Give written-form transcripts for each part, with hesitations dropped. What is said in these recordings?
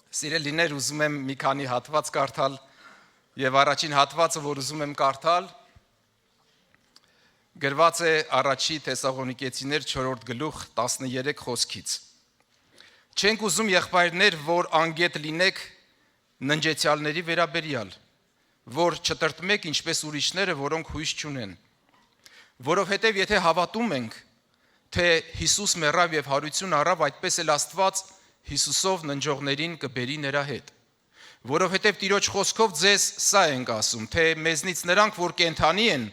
Սիրելիներ, ուզում եմ մի քանի հատված կարդալ եւ առաջին հատվածը, որ ուզում եմ կարդալ, գրված է առաջի Թեսաղոնիկեցիներ 4 գլուխ 13 խոսքից։ Չենք ուզում եղբայրներ, որ անգետ լինեք ննջեցյալների վերաբերյալ, որ չտրտմեք ինչպես ուրիշները, որոնք հույս չունեն, որովհետև եթե հավատում ենք, թե Հիսուս մեռավ եւ հարություն առավ, այդպես էլ Աստված Հիսուսով ննջողներին կբերի նրա հետ, որովհետև Տիրոջ խոսքով ձեզ սա ենք ասում, թե մեզնից նրանք, որ կենթանի են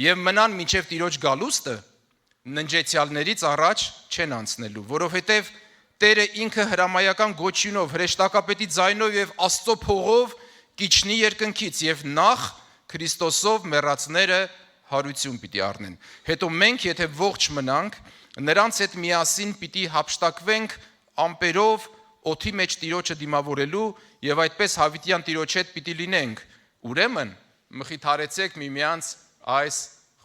եւ մնան մինչեւ Տիրոջ գալուստը, ննջեցյալներից առաջ չեն անցնելու, որովհետև Տերը ինքը հրամայական գոչյունով, հրեշտակապետի ձայնով եւ Աստծո փողով կիջնի երկնքից եւ նախ Քրիստոսով մեռածները հարություն պիտի առնեն։ Հետո մենք, եթե ողջ մնանք, նրանց հետ միասին պիտի հափշտակվենք ամպերով օդի մեջ Տիրոջը դիմավորելու եւ այդպես հավիտյան Տիրոջ հետ պիտի լինենք։ Ուրեմն մխիթարեցեք միմյանց այս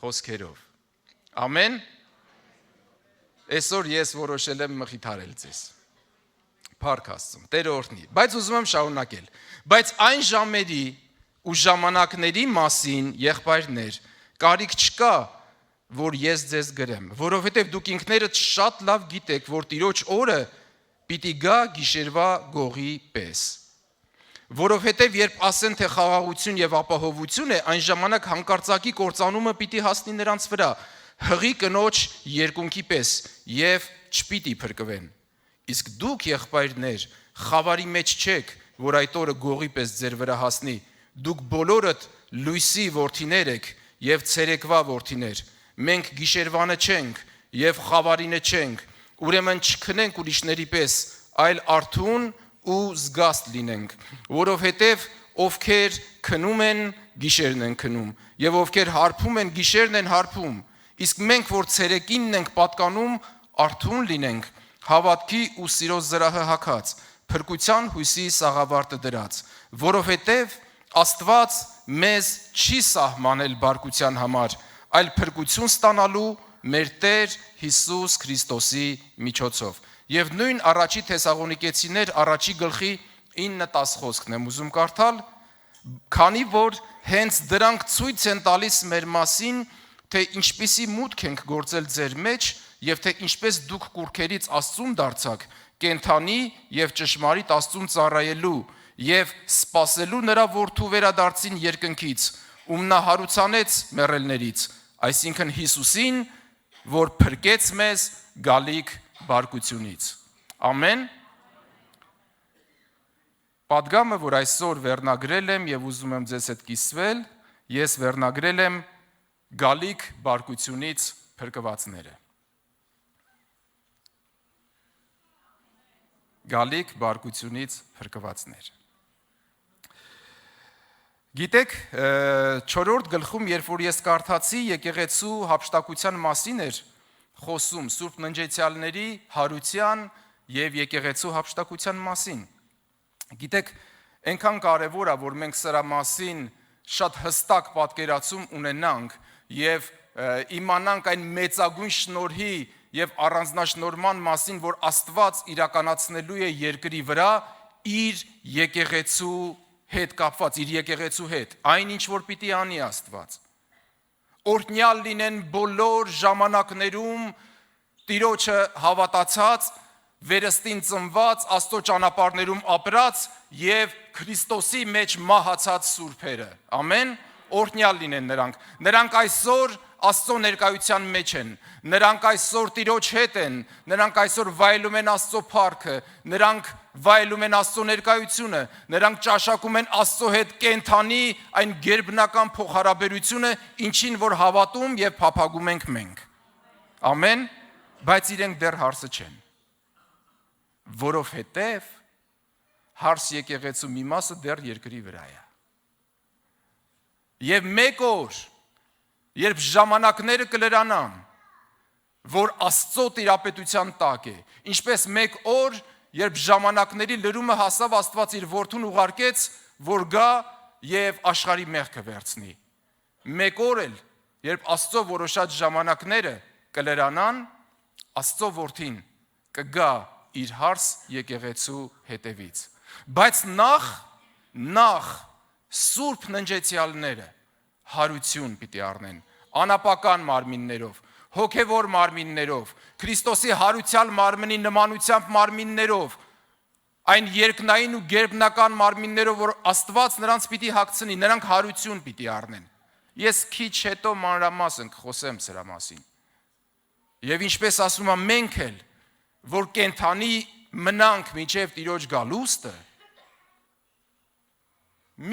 խոսքերով։ Ամեն։ Այսօր ես որոշել եմ մխիթարել ձեզ։ Փառք Աստծուն, Տերը օրհնի։ Բայց ուզում եմ շարունակել։ Բայց այն ժամերի ու ժամանակների մասին, եղբայրներ, կարիք չկա, որ ես ձեզ գրեմ, որովհետև դուք ինքներդ շատ լավ գիտեք, որ Տիրոջ օրը պիտի գա գիշերվա գողի պես։ Որովհետև երբ ասեն, թե խաղաղություն եւ ապահովություն է, այն ժամանակ հանկարծակի կործանումը պիտի հասնի նրանց վրա, հղի կնոջ երկունքի պես եւ չպիտի փրկվեն։ Իսկ դուք, եղբայրներ, խավարի մեջ չեք, որ այդ օրը գողի պես ձեր վրա հասնի։ Դուք բոլորդ լույսի որդիներ եք եւ ցերեկվա որդիներ։ Մենք գիշերվանը չենք եւ խավարինը չենք։ Ուրեմն չքնենք ուրիշների պես, այլ արթուն ու զգաստ լինենք, որովհետև ովքեր քնում են, գիշերն են քնում, եւ ովքեր հարբում են, գիշերն են հարբում։ Իսկ մենք, որ ցերեկինն ենք պատկանում, արթուն լինենք, հավատքի ու սիրո զրահը հագած, փրկության հույսի սաղավարտը դրած, որովհետև Աստված մեզ չի սահմանել բարկության համար, այլ փրկություն ստանալու մեր Տեր Հիսուս Քրիստոսի միջոցով։ Եվ նույն առաջի Թեսաղոնիկեցիներ առաջի գլխի 9-10 խոսքն եմ ուզում կարդալ, քանի որ հենց դրանք ցույց են տալիս մեր մասին, թե ինչպիսի մուտք ենք գործել ձեր մեջ եւ թե ինչպես դուք կուրքերից Աստծուն դարձաք, կենթանի եւ ճշմարիտ Աստծուն ծառայելու եւ սпасելու նրա որդու վերադարձին երկնքից, ում նա հարուցանեց մեռելներից, այսինքն Հիսուսին, որ փրկեց մեզ գալիք բարկությունից։ Ամեն։ Պատգամը, որ այսօր վերնագրել եմ եւ ուզում եմ ձեզ հետ կիսվել, ես վերնագրել եմ գալիք բարկությունից փրկվածները։ Գալիք բարկությունից փրկվածներ։ Գիտեք, 4-րդ գլխում, երբ որ ես կարդացի եկեղեցու հափշտակության մասին էր խոսում, Սուրբ ննջեցյալների հարության եւ եկեղեցու հափշտակության մասին։ Գիտեք, այնքան կարևոր է, որ մենք սրա մասին շատ հստակ պատկերացում ունենանք եւ իմանանք այն մեծագույն շնորհի եւ առանձնաշնորհման մասին, որ Աստված իրականացնելու է երկրի վրա իր եկեղեցու հետ կապված, իր եկեղեցու հետ, այն ինչ որ պիտի անի Աստված։ Օրհնյալ լինեն բոլոր ժամանակներում Տիրոջը հավատացած, վերստին ծնված, Աստծո ճանապարհներում ապրած եւ Քրիստոսի մեջ մահացած սուրբերը։ Ամեն։ Օրհնյալ լինեն նրանք։ Նրանք այսօր Աստծո ներկայության մեջ են, նրանք այսօր Տիրոջ հետ են, նրանք այսօր վայելում են Աստծո փառքը, նրանք վայելում են Աստծո ներկայությունը, նրանք ճաշակում են Աստծո հետ կենթանի այն գերբնական փոխհարաբերությունը, ինչին որ հավատում եւ փափագում ենք մենք։ Ամեն, բայց իրենք դեռ հարսը չեն, որովհետեւ հարս եկեղեցու մի մասը դեռ երկրի վրա է։ Եվ մեկ օր, երբ ժամանակները կլրանան, որ Աստծո տիրապետության տակ է, ինչպես մեկ օր, երբ ժամանակների լրումը հասավ, Աստված իր որդուն ուղարկեց, որ գա եւ աշխարհի մեղքը վերցնի։ Մեկ օր էլ, երբ Աստծո որոշած ժամանակները կլրանան, Աստծո որդին կգա իր հարս եկեղեցու հետևից։ Բայց նախ սուրբ ննջեցյալները հարություն պիտի առնեն, անապական մարմիններով, հոգևոր մարմիններով, Քրիստոսի հարուցյալ մարմնի նմանությամբ մարմիններով, այն երկնային ու գերբնական մարմիններով, որ Աստված նրանց պիտի հագցնի, նրանք հարություն պիտի առնեն։ Ես քիչ հետո մանրամասն կխոսեմ սրա մասին։ Եվ ինչպես ասում եմ, մենք էլ, որ կենթանի մնանք մինչև Տիրոջ գալուստը,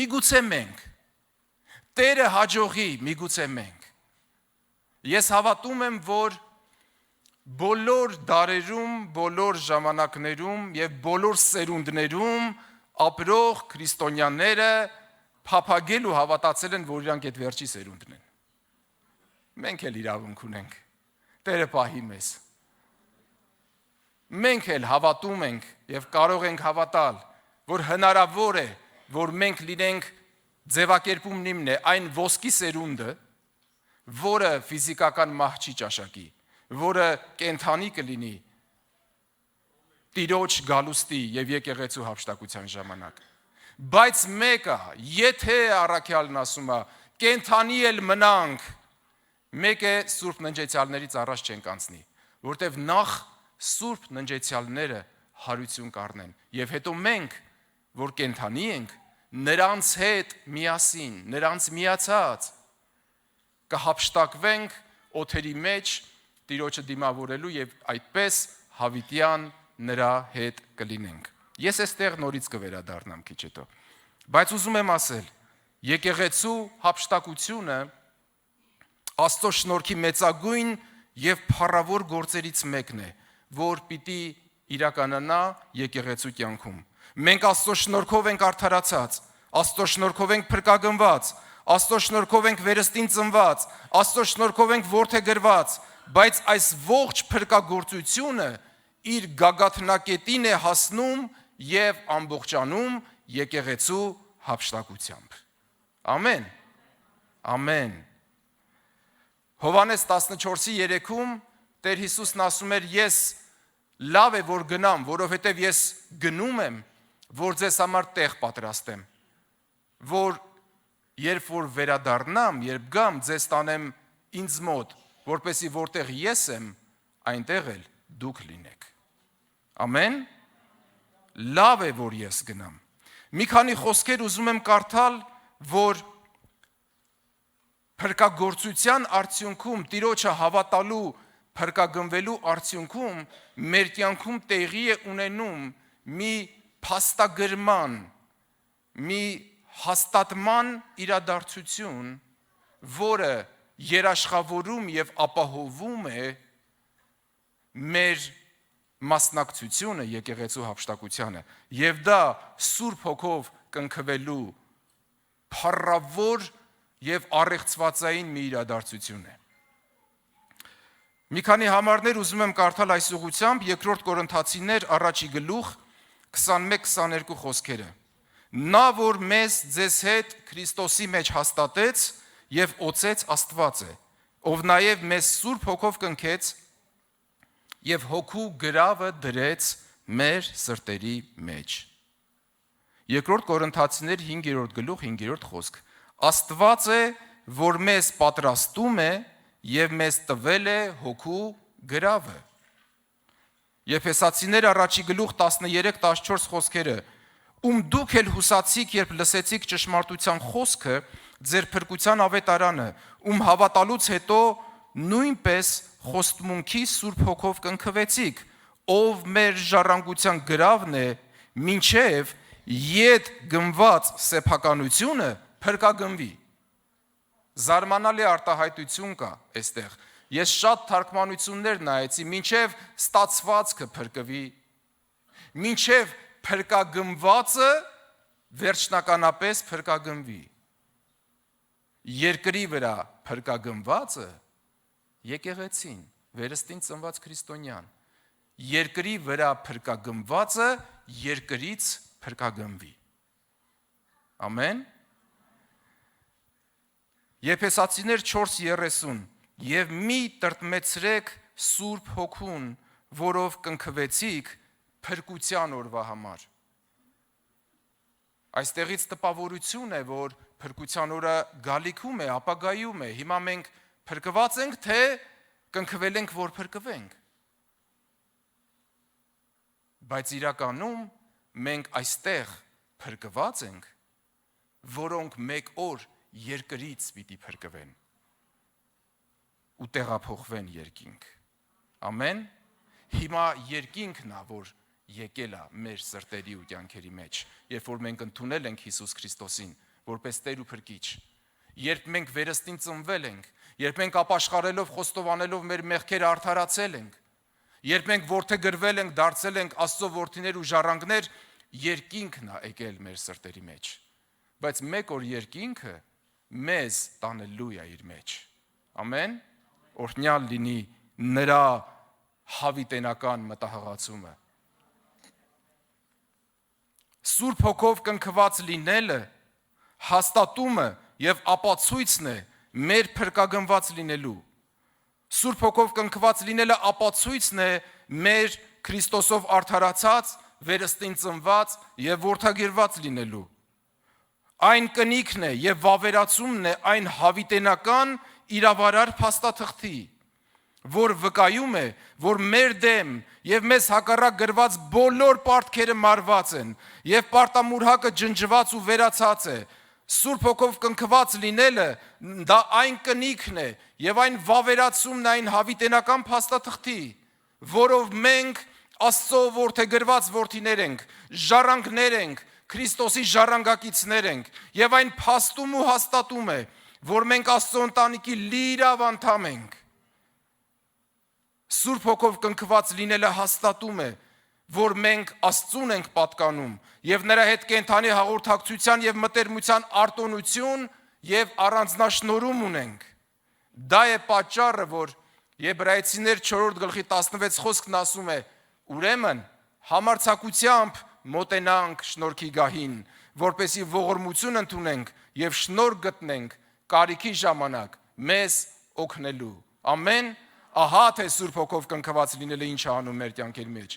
միգուցե մենք, Տերը հաջողի, միգուցե մենք։ Ես հավատում եմ, որ բոլոր դարերում, բոլոր ժամանակներում և բոլոր սերունդներում ապրող քրիստոնյաները փափագել ու հավատացել են, որ իրանք այդ վերջի սերունդն են։ Մենք էլ իրավունք ունենք, Տերը պահի մեզ։ Մենք էլ հավատում ենք և կարող ենք հավատալ, որ հնարավոր է, որ մենք լինենք ձևակերպումն իմն է, այն ոսկի սերունդը, որը ֆիզիկական մահ չի ճաշակի, որը կենթանի կլինի Տիրոջ գալուստի և եկեղեցու հափշտակության ժամանակ։ Բայց մեկը, եթե առաքյալն ասում է, կենթանի էլ մնանք, մեկը սուրբ ննջեցյալներից առաջ չենք անցնի, որտև նախ սուրբ ննջեցյալները հարություն կառնեն, և հետո մենք, որ կենթանի ենք, նրանց հետ միասին, նրանց միացած, կհափշտակվենք օդերի մեջ Տիրոջը դիմավորելու և այդպես հավիտյան նրա հետ կլինենք։ Ես այստեղ նորից կվերադառնամ քիչ հետո, բայց ուզում եմ ասել, եկեղեցու հափշտակությունը Աստծո շնորհքի մեծագույն և փառավոր գործերից մեկն է, որ պիտի իրականանա եկեղեցու կյանքում։ Մենք Աստծո շնորհքով ենք արդարացած, Աստծո շնորհքով ենք փրկագնված, Աստծո շնորհքով ենք վերստին ծնված, Աստծո շնորհքով ենք որդեգրված, բայց այս ողջ փրկագործությունը իր գագաթնակետին է հասնում և ամբողջանում եկեղեցու հափշտակությամբ։ Ամեն, ամեն։ Հովհաննես 14:3-ում Տեր Հիսուսն ասում էր, ես լավ է, որ գնամ, որովհետև ես գնում եմ, որ ձեզ համար տեղ պատրաստեմ, որ երբ որ վերադառնամ, երբ գամ, ձեզ տանեմ ինձ մոտ, որպեսզի որտեղ ես եմ, այնտեղ էլ դուք լինեք։ Ամեն։ Լավ է, որ ես գնամ։ Մի քանի խոսքեր ուզում եմ կարդալ, որ փրկագործության արդյունքում, Տիրոջը հավատալու, փրկագնվելու արդյունքում մեր կյանքում տեղի է ունենում մի փաստագրման, մի հաստատման իրադարձություն, որը երաշխավորում և ապահովում է մեր մասնակցությունը եկեղեցու հափշտակությանը, և դա Սուրբ Հոգով կնքվելու փառավոր և առեղծվածային մի իրադարձություն է։ Մի քանի համարներ ուզում եմ կարդալ այս ուղղությամբ, 2 Կորինթացիներ 1:21-22 խոսքերը։ Նա, որ մեզ ձեզ հետ Քրիստոսի մեջ հաստատեց և օծեց Աստված է, ով նաև մեզ Սուրբ Հոգով կնքեց և հոգու գրավը դրեց մեր սրտերի մեջ։ 2 Կորինթացիներ 5:5 խոսք։ Աստված է, որ մեզ պատրաստում է և մեզ տվել է հոգու գրավը։ Եփեսացիներ 1:13-14 խոսքերը, ում դուք էլ հուսացիք, երբ լսեցիք ճշմարտության խոսքը, ձեր փրկության ավետարանը, ում հավատալուց հետո նույնպես խոստմունքի Սուրբ Հոգով կնքվեցիք, ով մեր ժառանգության գրավն է, մինչև ետ գնված սեփականությունը փրկագնվի։ Զարմանալի արտահայտություն կա այստեղ։ Ես շատ թարգմանություններ նայեցի, մինչև ստացվածքը փրկվի, մինչև փրկագնվածը վերջնականապես փրկագնվի։ Երկրի վրա փրկագնվածը եկեղեցին, վերստին ծնված քրիստոնյան, երկրի վրա փրկագնվածը երկրից փրկագնվի։ Ամեն։ Եփեսացիներ 4:30 և մի տրտմեցրեք Սուրբ Հոգուն, որով կնքվեցիք, փրկության օրվա համար։ Այստեղից տպավորություն է, որ փրկության օրը գալիքում է, ապագայում է։ Հիմա մենք փրկված ենք, թե կնքվել ենք, որ փրկվենք։ Բայց իրականում մենք այստեղ փրկված ենք, որոնք մեկ օր երկրից պիտի փրկվեն ու տեղափոխվեն երկինք։ Ամեն։ Հիմա երկինքն է, որ եկել է մեր սրտերի ու կյանքերի մեջ, երբ որ մենք ընդունել ենք Հիսուս Քրիստոսին որպես Տեր ու Փրկիչ, երբ մենք վերստին ծնվել ենք, երբ մենք ապաշխարելով, խոստովանելով մեր մեղքերը արդարացել ենք, երբ մենք որդեգրվել ենք, դարձել ենք Աստծո որդիներ ու ժառանգներ, երկինքն է եկել մեր սրտերի մեջ։ Բայց մեկ օր երկինքը մեզ տանելու է իր մեջ։ Ամեն։ Օրհնյալ լինի նրա հավիտենական մտահղացումը։ Սուրբ Հոգով կնքված լինելը հաստատումը եւ ապացույցն է մեր փրկագնված լինելու։ Սուրբ Հոգով կնքված լինելը ապացույցն է մեր Քրիստոսով արդարացած, վերստին ծնված եւ որդագիրված լինելու։ Այն կնիքն է եւ վավերացումն է այն հավիտենական իրավարար փաստաթղթի, որ վկայում է, որ մեր դեմ եւ մեզ հակառակ գրված բոլոր պարտքերը մարված են եւ պարտամուրհակը ջնջված ու վերացած է։ Սուրբ Հոգով կնքված լինելը դա այն կնիքն է եւ այն վավերացումն է այն հավիտենական փաստաթղթի, որով մենք Աստծո որդեգրված որդիներ ենք, ժառանգներ ենք, Քրիստոսի ժառանգակիցներ ենք եւ այն փաստում ու հաստատում է, որ մենք Աստծո ընտանիքի լիիրավ անդամ ենք։ Սուրբ Հոգով կնքված լինելը հաստատում է, որ մենք Աստծուն ենք պատկանում եւ նրա հետ կենթանի հաղորդակցության եւ մտերմության արտոնություն եւ առանձնաշնորհում ունենք։ Դա է պատճառը, որ Եբրայեցիներ 4:16 խոսքն ասում է. ուրեմն համարձակությամբ մոտենանք շնորհքի գահին, որպեսզի ողորմություն ընդունենք եւ շնորհ գտնենք կարիքի ժամանակ մեզ օգնելու։ Ամեն։ Ահա թե Սուրբ Հոգով կնքված լինելը ինչ է անում մեր կյանքերի մեջ։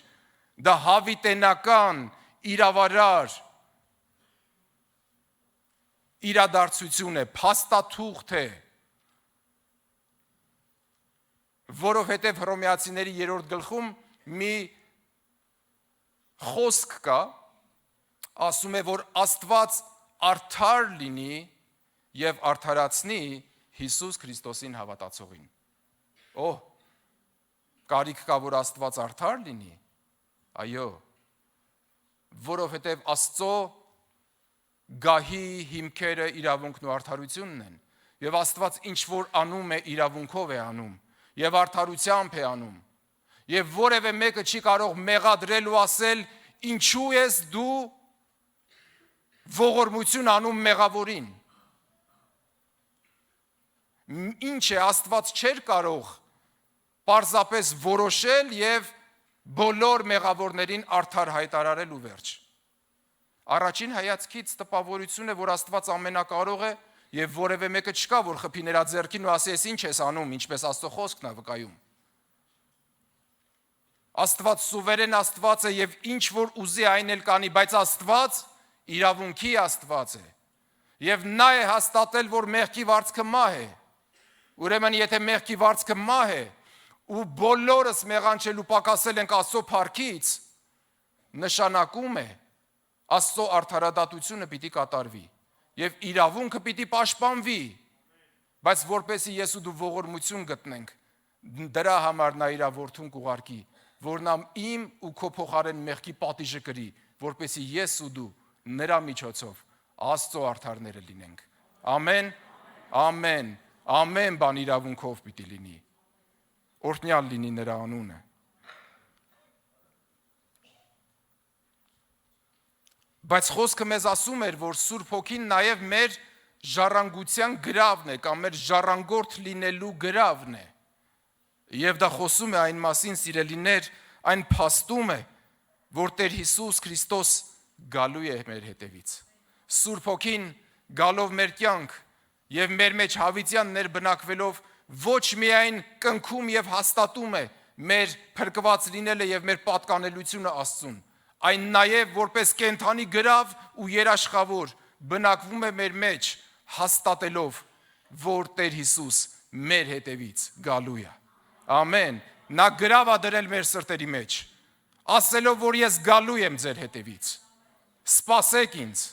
Դա հավիտենական, իրավարար իրադարձություն է, փաստաթուղթ է, որովհետև Հռոմեացիների 3-րդ գլխում մի խոսք կա, ասում է, որ Աստված արդար լինի եւ արդարացնի Հիսուս Քրիստոսին հավատացողին։ Կարիք կա, որ Աստված արդար լինի։ Այո, որովհետև Աստծո գահի հիմքերը իրավունքն ու արդարությունն են, եւ Աստված ինչ որ անում է իրավունքով է անում, եւ արդարությամբ է անում, եւ որևէ մեկը չի կարող մեղադրել ու ասել ինչու ես դու ողորմություն անում մեղավորին։ Ինչ է Աստված չէր կարող պարզապես որոշել եւ բոլոր մեղավորներին արդար հայտարարել ու վերջ։ Առաջին հայացքից տպավորություն է, որ Աստված ամենակարող է եւ որևէ մեկը չկա, որ խփի նրա ձեռքին ու ասի, «Ես ինչ ես անում», ինչպես Աստծո խոսքն է վկայում։ Աստված սուվերեն Աստված է եւ ինչ որ ուզի այն էլ կանի, բայց Աստված իրավունքի Աստված է։ Եվ նա է հաստատել, որ մեղքի վարձքը մահ է։ Ուրեմն եթե մեղքի վարձքը մահ է ու բոլորս մեղանչելու պակասել ենք Աստծո փառքից, նշանակում է Աստծո արդարադատությունը պիտի կատարվի եւ իրավունքը պիտի պաշտպանվի, բայց որպեսզի ես ու դու ողորմություն գտնենք, դրա համար նա իր որդուն կուղարկի, որ նա իմ ու քո փոխարեն մեղքի պատիժը կրի, որպեսզի ես ու դու նրա միջոցով Աստծո արդարները լինենք։ Ամեն, ամեն, ամեն բան իրավունքով պիտի լինի։ Օրհնյալ լինի նրա անունը։ Բայց խոսքը մեզ ասում էր, որ Սուրբ Հոգին նաև մեր ժառանգության գրավն է, կամ մեր ժառանգորդ լինելու գրավն է։ Եվ դա խոսում է այն մասին, սիրելիներ, այն փաստում է, որ Տեր Հիսուս Քրիստոս գալու է մեր հետևից։ Սուրբ Հոգին գալով մեր կյանք եւ մեր մեջ հավիտյան ներբնակվելով ոչ միայն կնքում եւ հաստատում է մեր փրկված լինելը եւ մեր պատկանելությունը Աստծուն։ Այն նաեւ որպես կենթանի գրավ ու երաշխավոր բնակվում է մեր մեջ, հաստատելով, որ Տեր Հիսուս մեր հետևից գալու է։ Ամեն։ Նա գրավ է դրել մեր սրտերի մեջ, ասելով, որ ես գալու եմ ձեր հետևից։ Սպասեք ինձ,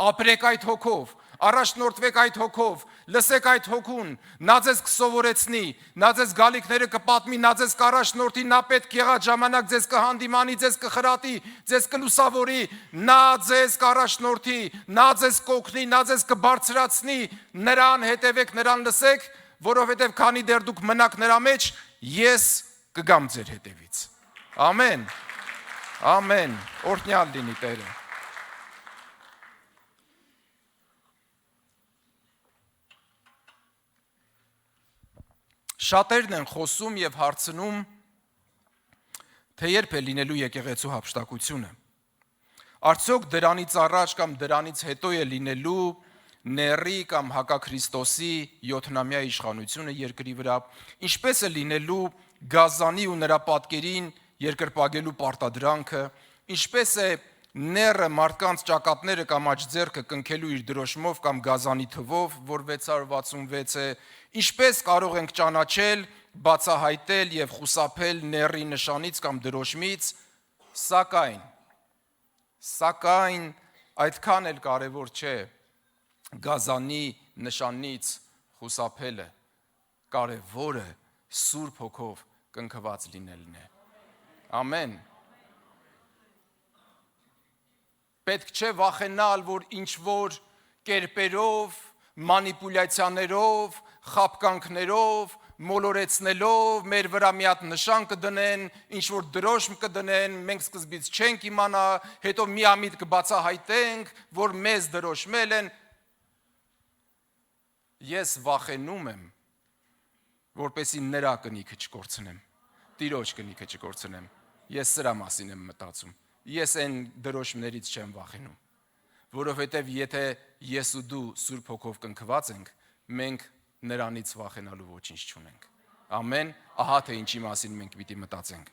ապրեք այդ հոգով, առաջնորդվեք այդ հոգով, լսեք այդ հոգուն, նա ձեզ կսովորեցնի, նա ձեզ գալիքները կպատմի, նա ձեզ կառաջնորդի, նա պետք եղած ժամանակ ձեզ կհանդիմանի, ձեզ կխրատի, ձեզ կլուսավորի, նա ձեզ կառաջնորդի, նա ձեզ կօգնի, նա ձեզ կբարձրացնի, նրան հետևեք, նրան լսեք, որովհետև քանի դեռ դուք մնաք նրա մեջ, ես կգամ ձեր հետևից։ Ամեն։ Ամեն։ Օրհնյալ լինի Տերը։ Շատերն են խոսում եւ հարցնում, թե երբ է լինելու եկեղեցու հափշտակությունը։ Արդյոք դրանից առաջ կամ դրանից հետո է լինելու Ների կամ Հակաքրիստոսի 7-ամյա իշխանությունը երկրի վրա, ինչպես է լինելու Գազանի ու նրա պատկերին երկրպագելու պարտադրանքը, ինչպես է Ները մարդկանց ճակատները կամ աջ ձեռքը կնքելու իր դրոշմով կամ Գազանի թվով, որ 666 է, ինչպես կարող ենք ճանաչել, բացահայտել եւ խուսափել Ների նշանից կամ դրոշմից, սակայն այդքան էլ կարևոր չէ Գազանի նշանից խուսափելը, կարևորը Սուրբ Հոգով կնքված լինելն է։ Ամեն։ Պետք չէ վախենալ, որ ինչ-որ կերպերով, մանիպուլյացիաներով, խաբկանքներով, մոլորեցնելով մեր վրա մի հատ նշան կդնեն, ինչ-որ դրոշմ կդնեն, մենք սկզբից չենք իմանա, հետո միամիտ կբացահայտենք, որ մեզ դրոշմել են։ Ես վախենում եմ, որպեսի նրա կնիքը չկորցնեմ, Տիրոջ կնիքը չկորցնեմ։ Ես սրա մասին եմ մտածում։ Ես այն դրոշմներից չեմ վախենում, որովհետև եթե ես ու դու Սուրբ Հոգով կնքված ենք, մենք նրանից վախենալու ոչինչ չունենք։ Ամեն, ահա թե ինչի մասին մենք պիտի մտածենք։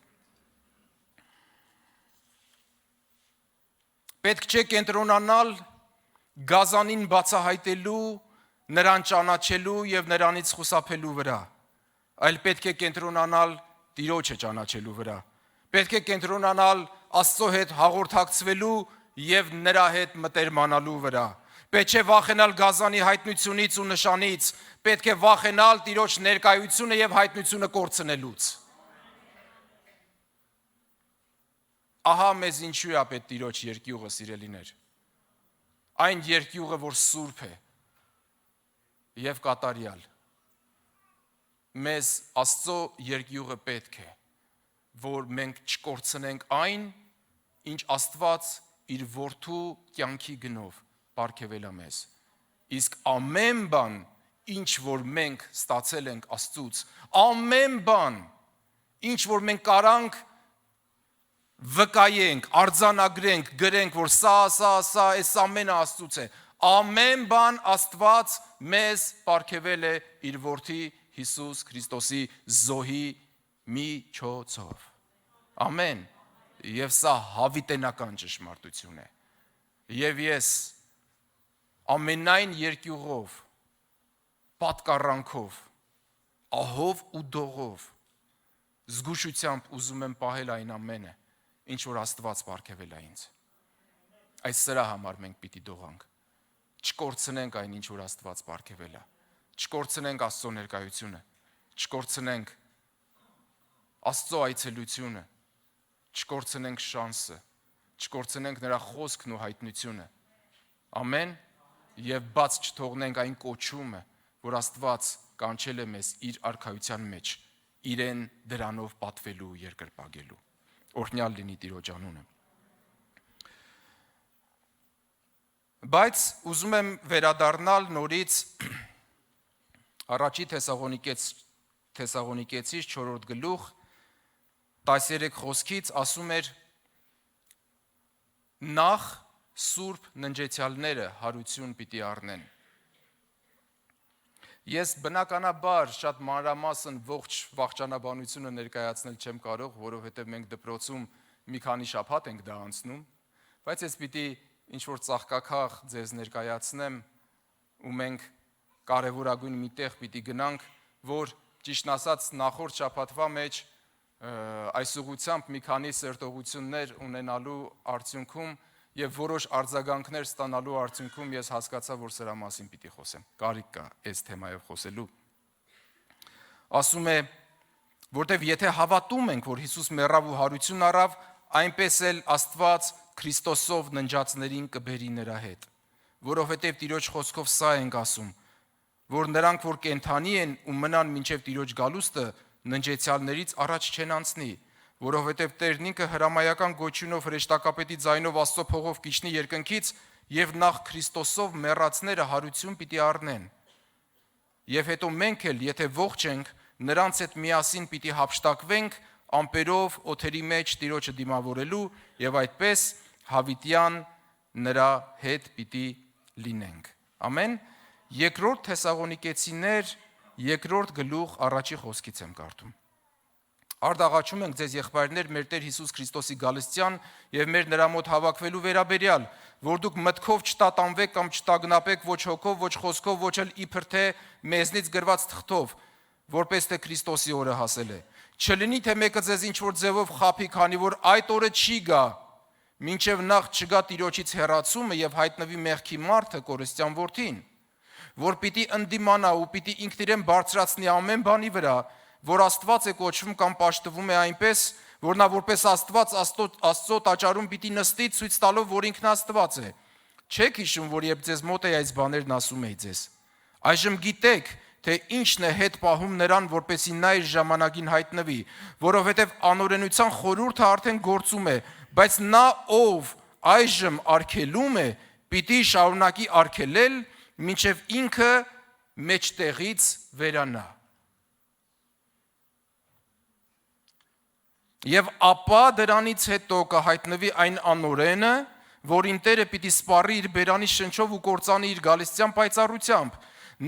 Պետք չէ կենտրոնանալ Գազանին բացահայտելու, նրան ճանաչելու եւ նրանից խուսափելու վրա, այլ պետք է կենտրոնանալ Տիրոջը ճանաչելու վրա։ Պետք է կենտրոնանալ Աստծո հետ հաղորդակցվելու եւ նրա հետ մտերմանալու վրա։ Պետք չէ վախենալ Գազանի հայտնությունից ու նշանից, պետք է վախենալ Տիրոջ ներկայությունը եւ հայտնությունը կորցնելուց։ Ահա մեզ ինչու է պետք Տիրոջ երկյուղը, սիրելիներ։ Այն երկյուղը, որ սուրբ է եւ կատարյալ։ Մեզ Աստծո երկյուղը պետք է, որ մենք չկորցնենք այն, ինչ Աստված իր որդու կյանքի գնով պարգևել է մեզ։ Իսկ ամեն բան, ինչ որ մենք ստացել ենք Աստծուց, ամեն բան, ինչ որ մենք կարանք վկայենք, արձանագրենք, գրենք, որ սա, այս ամենը Աստծուց է, ամեն բան Աստված մեզ պարգևել է իր որդի Հիսուս Քրիստոսի զոհի միջոցով։ Ամեն։ Եվ սա հավիտենական ճշմարտություն է։ Եվ ես ամենայն երկյուղով, պատկառանքով, ահով ու դողով, զգուշությամբ ուզում եմ պահել այն ամենը, ինչ որ Աստված պարգևել է ինձ։ Այս սրա համար մենք պիտի դողանք։ Չկորցնենք այն, ինչ որ Աստված պարգևել է։ Չկորցնենք Աստծո ներկայությունը, չկորցնենք Աստծո այցելությունը, չկորցնենք շանսը, չկորցնենք նրա խոսքն ու հայտնությունը։ Ամեն, եւ բաց չթողնենք այն կոչումը, որ Աստված կանչել է մեզ իր արքայության մեջ, իրեն դրանով պատվելու ու երկրպագելու։ Օրհնյալ լինի Տիրոջ անունը։ Բայց ուզում եմ վերադառնալ նորից Առաջի Թեսաղոնիկեցիս 4-րդ գլուխ 13 խոսքից ասում էր. նախ սուրբ ննջեցյալները հարություն պիտի առնեն։ Ես բնականաբար շատ մանրամասն ողջ վախճանաբանությունը ներկայացնել չեմ կարող, որովհետև մենք դպրոցում մի քանի շաբաթ ենք դա անցնում, բայց ես պիտի ինչ-որ ծաղկաքաղ ձեզ ներկայացնեմ ու մենք կարևորագույն մի տեղ պիտի գնանք, որ ճիշտն ասած նախորդ շաբաթվա մեջ այս ուղղությամբ մի քանի սերտողություններ ունենալու արդյունքում եւ որոշ արձագանքներ ստանալու արդյունքում ես հասկացա, որ սրա մասին պիտի խոսեմ։ Կարիք կա այս թեմայով խոսելու։ Ասում է, որտեվ եթե հավատում ենք, որ Հիսուս մեռավ ու հարություն առավ, այնպես էլ Աստված Քրիստոսով ննջածներին կբերի նրա հետ։ Որովհետև Տիրոջ խոսքով սա ենք ասում, որ նրանք, որ կենթանի են ու մնան մինչև Տիրոջ գալուստը, ննջեցյալներից առաջ չեն անցնի, որովհետև Տերն ինքը հրամայական գոչյունով հրեշտակապետի ձայնով Աստծո փողով կիջնի երկնքից եւ նախ Քրիստոսով մեռածները հարություն պիտի առնեն։ Եվ հետո մենք էլ, եթե ողջ ենք, նրանց հետ միասին պիտի հափշտակվենք ամպերով օթերի մեջ Տիրոջը դիմավորելու եւ այդպես հավիտյան նրա հետ պիտի լինենք։ Ամեն։ Երկրորդ Թեսաղոնիկեցիներ 2-րդ գլուխ 1-ի խոսքից եմ կարդում։ Արտաղաչում ենք ձեզ եղբայրներ մեր Տեր Հիսուս Քրիստոսի գալստյան եւ մեր նրա մոտ հավաքվելու վերաբերյալ, որ դուք մտքով չտատանվեք կամ չտագնապեք ոչ հոգով, ոչ խոսքով, ոչ էլ իբր թե մեզնից գրված թղթով, որպես թե Քրիստոսի օրը հասել է։ Չլինի թե մեկը ձեզ ինչ որ ձևով խափի, քանի որ այդ օրը չի գա, մինչև նախ չգա Տիրոջից հեռացումը եւ հայտնվի մեղքի մարդը կորստյան որդին, որ պիտի ընդդիմանա ու պիտի ինքն իրեն բարձրացնի ամեն բանի վրա, որ Աստված է կոչվում կամ պաշտվում է այնպես, որ նա որպես Աստված Աստծո տաճարում պիտի նստի ցույց տալով, որ ինքն Աստված է։ Չեք հիշում, որ երբ ձեզ մոտ է այս բաներն ասում էի ձեզ։ Այժմ գիտեք, թե ինչն է հետ պահում նրան, որպեսզի նա իր ժամանակին հայտնվի, որովհետև անօրենության խորհուրդը արդեն գործում է, բայց նա, ով այժմ արգելում է, պիտի շարունակի արգելել, մինչև ինքը մեջտեղից վերանա։ Եվ ապա դրանից հետո կհայտնվի այն անօրենը, որին Տերը պիտի սպառի իր բերանի շնչով ու կործանի իր գալստյան պայծառությամբ,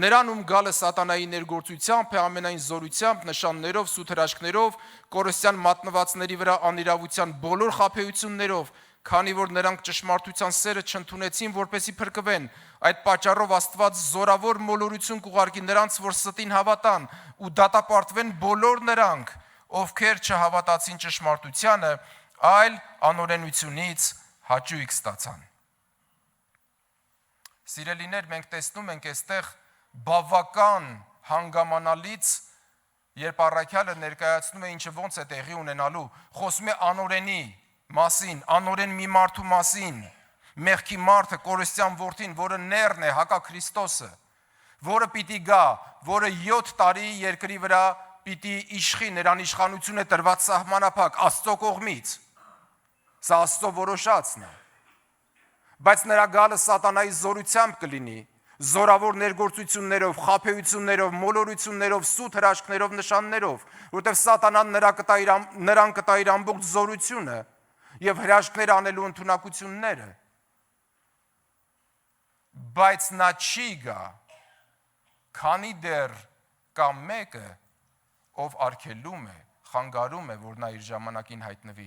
նրան ում գալը սատանայի ներգործությամբ է ամենայն զորությամբ, նշաններով, սուտ հրաշքներով, կորստյան մատնվածների վրա անիրավության բոլոր խաբեություններով, քանի որ նրանք ճշմարտության սերը չընդունեցին, որպեսզի փրկվեն, այդ պատճառով Աստված զորավոր մոլորություն կուղարկի նրանց, որ ստին հավատան, ու դատապարտվեն բոլոր նրանք, ովքեր չհավատացին ճշմարտությանը, այլ անօրենությունից հաճույք ստացան։ Սիրելիներ, մենք տեսնում ենք այստեղ բավական հանգամանալից, երբ առաքյալը ներկայացնում է ինչը ոնց է տեղի ունենալու, խոսում է անօրենի մասին, անօրեն մի մարդու մասին, մեղքի մարդը, կորստյան որդին, որը նեռն է, հակա Քրիստոսը, որը պիտի գա, որը 7 տարի երկրի վրա պիտի իշխի, նրան իշխանություն է տրված սահմանափակ Աստծո կողմից։ Սա Աստծո որոշածն է։ Բայց նրա գալը սատանայի զորությամբ կլինի, զորավոր ներգործություններով, խաբեություններով, մոլորություններով, սուտ հրաշքներով, նշաններով, որտեղ սատանան նրան կտա իր ամբողջ զորությունը եւ հրաշքներ անելու ընդունակությունները։ Բայց նա չի գա, քանի դեռ կա մեկը, ով արգելում է, խանգարում է, որ նա իր ժամանակին հայտնվի,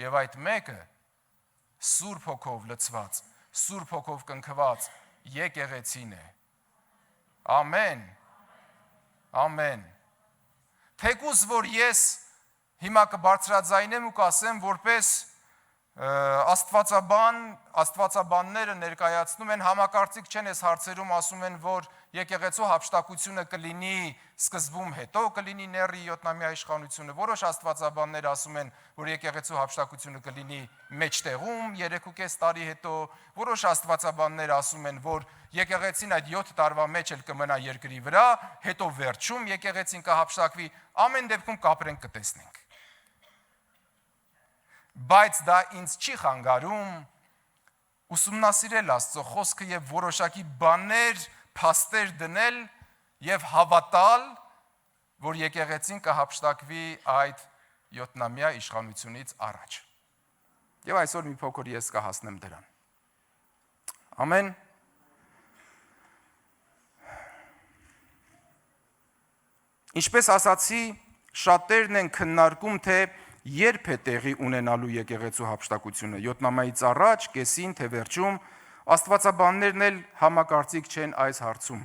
եւ այդ մեկը Սուրբ Հոգով լցված, Սուրբ Հոգով կնքված եկեղեցին է։ Ամեն։ Ամեն։ Թեկուզ որ ես հիմա կբարձրաձայնեմ ու կասեմ, որպես աստվածաբանները ներկայացնում են, համակարծիք չեն այս հարցերում, ասում են, որ եկեղեցու հափշտակությունը կլինի սկզբում, հետո կլինի նեռի 7-ամյա իշխանությունը։ Որոշ աստվածաբաններ ասում են, որ եկեղեցու հափշտակությունը կլինի մեջտեղում 3.5 տարի հետո, որոշ աստվածաբաններ ասում են, որ եկեղեցին այդ 7 տարվա մեջ էլ կմնա երկրի վրա, հետո վերջում եկեղեցին կհափշտակվի, ամեն դեպքում կապրենք կտեսնենք։ Բայց դա ինձ չի խանգարում ուսումնասիրել Աստծո խոսքը եւ որոշակի բաներ, փաստեր դնել եւ հավատալ, որ եկեղեցին կհափշտակվի այդ 7-ամյա իշխանությունից առաջ։ Եվ այսօր մի փոքր ես կհասնեմ դրան։ Ամեն։ Ինչպես ասացի, շատերն են քննարկում, թե երբ է տեղի ունենալու եկեղեցու հափշտակությունը, 7-ամայից առաջ, կեսին, թե վերջում, աստվածաբաններն էլ համակարծիք չեն այս հարցում։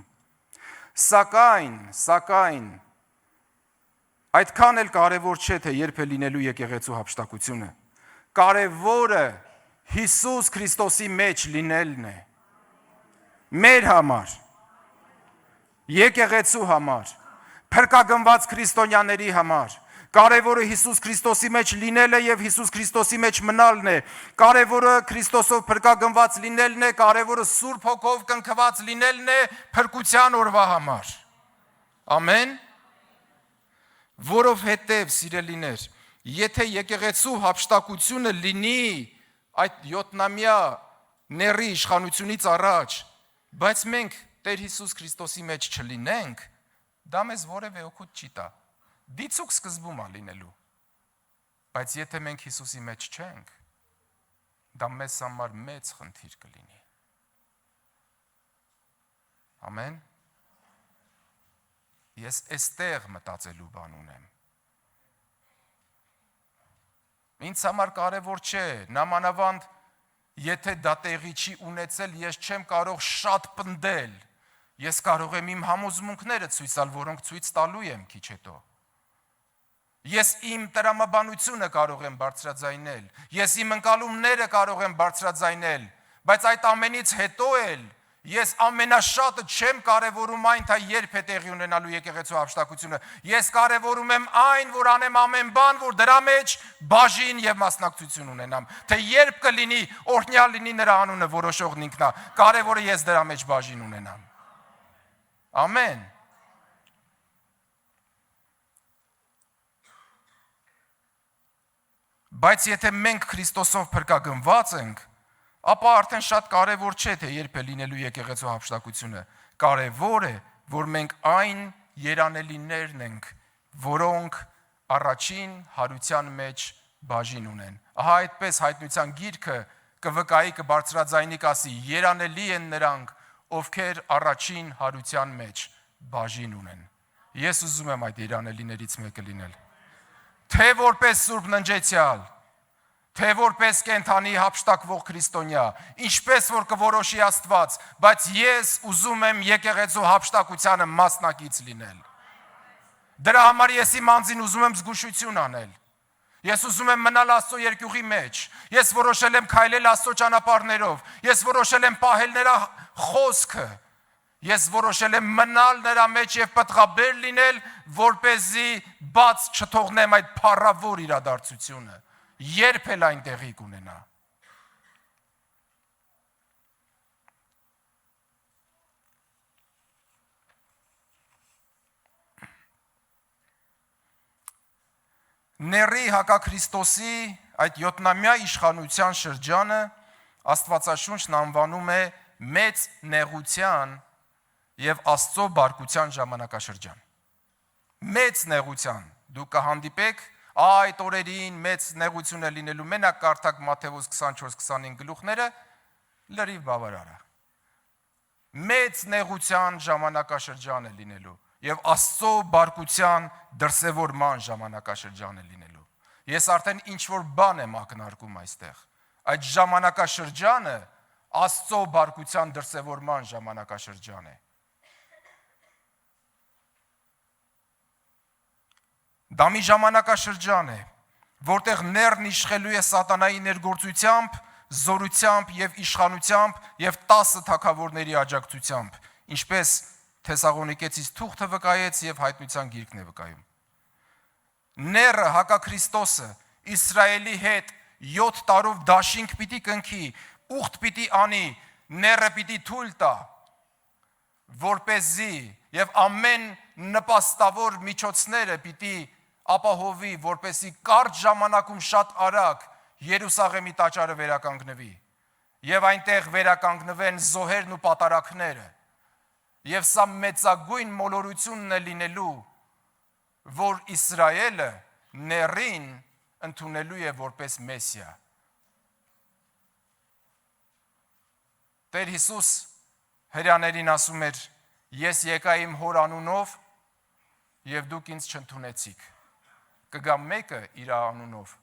Սակայն, այդքան էլ կարևոր չէ, թե երբ է լինելու եկեղեցու հափշտակությունը։ Կարևորը Հիսուս Քրիստոսի մեջ լինելն է։ Մեր համար, եկեղեցու համար, փրկագնված քրիստոնյաների համար, կարևորը Հիսուս Քրիստոսի մեջ լինելը եւ Հիսուս Քրիստոսի մեջ մնալն է, կարևորը Քրիստոսով փրկագնված լինելն է, կարևորը Սուրբ Հոգով կնքված լինելն է փրկության օրվա համար։ Ամեն։ Որովհետեւ, սիրելիներ, եթե եկեղեցու հափշտակությունը լինի այդ 7-ամյա ների իշխանությունից առաջ, բայց մենք Տեր Հիսուս Քրիստոսի մեջ չլինենք, դա մեզ որևէ օգուտ չի տա։ Դիցուք սկզբում է լինելու, բայց եթե մենք Հիսուսի մեջ չենք, դա մեզ համար մեծ խնդիր կլինի։ Ամեն։ Ես այստեղ մտածելու բան ունեմ։ Ինձ համար կարևոր չէ, նամանավանդ եթե դա տեղի չի ունեցել, ես չեմ կարող շատ պնդել, ես կարող եմ իմ համոզմունքները ցույց տալ, որոնք ցույց տալու եմ քիչ հետո։ Ես իմ տրամաբանությունը կարող եմ բարձրաձայնել, ես իմ ընկալումները կարող եմ բարձրաձայնել, բայց այդ ամենից հետո էլ ես ամենաշատը չեմ կարևորում այն, թե երբ է տեղի ունենալու եկեղեցու հափշտակությունը։ Ես կարևորում եմ այն, որ անեմ ամեն բան, որ դրա մեջ բաժին եւ մասնակցություն ունենամ։ Թե երբ կլինի, օրհնյալ լինի նրա անունը, որոշողն ինքն է։ Կարևորը ես դրա մեջ բաժին ունենամ։ Ամեն։ Բայց եթե մենք Քրիստոսով փրկագնված ենք, ապա արդեն շատ կարևոր չէ, թե երբ է լինելու եկեղեցու հափշտակությունը։ Կարևոր է, որ մենք այն երանելիներն ենք, որոնք առաջին հարության մեջ բաժին ունեն։ Ահա այդպես հայտնության գիրքը կվկայի կբարձրաձայնի կասի, երանելի են նրանք, ովքեր առաջին հարության մեջ բաժին ունեն։ Ես ուզում եմ այդ երանելիներից մեկը լինել։ Թե որպես Սուրբ Ննջեցյալ, թե որպես կենթանի հափշտակվող քրիստոնյա, ինչպես որ կորոշի Աստված, բայց ես ուզում եմ եկեղեցու հափշտակությանը մասնակից լինել։ Դրա համար ես իմ անձին ուզում եմ զգուշություն անել։ Ես ուզում եմ մնալ Աստծո երկյուղի մեջ։ Ես որոշել եմ քայլել Աստծո ճանապարհներով։ Ես որոշել եմ պահել նրա խոսքը։ Ես որոշել եմ մնալ նրա մեջ եւ պատղաբեր լինել, որպեսզի բաց չթողնեմ այդ փառավոր իրադարձությունը։ Երբ էլ այն տեղի կունենա։ Ների հակաքրիստոսի այդ 7-ամյա իշխանության շրջանը Աստվածաշունչն անվանում է մեծ նեղության եւ Աստծո բարկության ժամանակաշրջան։ Մեծ նեղության։ Դուք կհանդիպեք այդ օրերին մեծ նեղություն է լինելու, մենակ կարդակ Մատթեոս 24-25 գլուխները, լրիվ բավարար է։ Մեծ նեղության ժամանակաշրջան է լինելու եւ Աստծո բարկության դրսևորման ժամանակաշրջան է լինելու։ Ես արդեն ինչ որ բան եմ ակնարկում այստեղ։ Այդ ժամանակաշրջանը Աստծո բարկության դրսևորման ժամանակաշրջան է։ Դա մի ժամանակաշրջան է, որտեղ ներն իշխելու է սատանայի ներգործությամբ, զորությամբ եւ իշխանությամբ եւ 10 թագավորների աջակցությամբ, ինչպես Թեսաղոնիկեցիս թուղթը վկայեց եւ հայտնության գիրքն է վկայում։ Ները հակաքրիստոսը Իսրայելի հետ 7 տարով դաշինք պիտի կնքի, ուխտ պիտի անի, ները պիտի թույլ տա, որպեսզի եւ ամեն նպաստավոր միջոցները պիտի ապահովի, որպեսզի կարճ ժամանակում շատ արագ Երուսաղեմի տաճարը վերականգնվի եւ այնտեղ վերականգնվեն զոհերն ու պատարակները։ Եվ սա մեծագույն մոլորությունն է լինելու, որ Իսրայելը ներին ընդունելու է որպես Մեսիա։ Տեր Հիսուս հրյաներին ասում էր. ես եկա իմ հոր անունով եւ դուք ինձ չընդունեցիք։ Կգա մեկը իր անունով,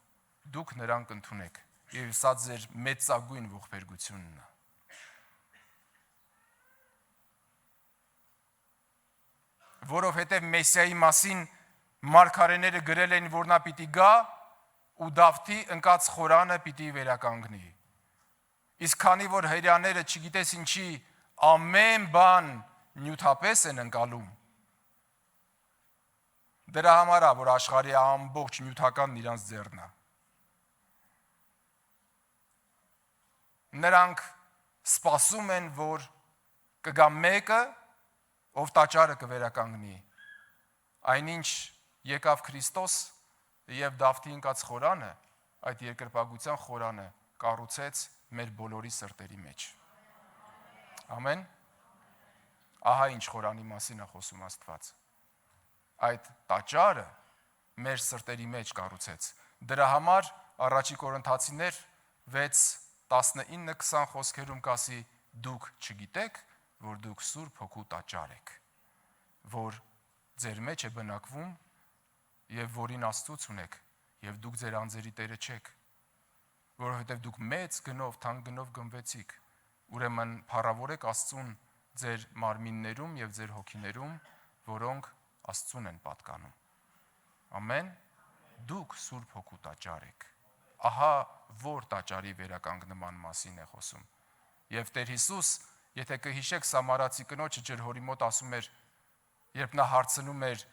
դուք նրան կընդունեք, եւ սա ձեր մեծագույն ողբերգությունն է։ Որովհետև Մեսիայի մասին մարգարեները գրել են, որ նա պիտի գա ու Դավթի ընկած խորանը պիտի վերականգնի։ Իսկ քանի որ հրեաները չգիտես ինչի ամեն բան նյութապես են ընկալում, դրա համար է, որ աշխարհի ամբողջ նյութականն իրանց ձեռն է։ Նրանք սպասում են, որ կգա մեկը, ով տաճարը կվերականգնի։ Այնինչ եկավ Քրիստոս եւ Դավթի ընկած խորանը, այդ երկրպագության խորանը կառուցեց մեր բոլորի սրտերի մեջ։ Ամեն։ Ահա ինչ խորանի մասին է խոսում Աստված։ Այդ տաճարը մեր սրտերի մեջ կառուցեց։ Դրա համար առաջի Կորինթացիներ 6:19-20 խոսքերում կասի. դուք չգիտեք, որ դուք Սուրբ Հոգու տաճար եք, որ ձեր մեջ է բնակվում եւ որին Աստծուց ունեք, եւ դուք ձեր անձերի տերը չեք, որովհետեւ դուք մեծ գնով, թանկ գնով գնվեցիք, ուրեմն փառավորեք Աստծուն ձեր մարմիններում եւ ձեր հոգիներում, որոնք Աստծուն են պատկանում։ Ամեն։ Դուք Սուրբ Հոգու տաճար եք։ Ահա որ տաճարի վերականգնման մասին է խոսում։ Եվ Տեր Հիսուս, եթե կհիշեք Սամարացի կնոջը ջրհորի մոտ ասում էր, երբ նա հարցնում էր,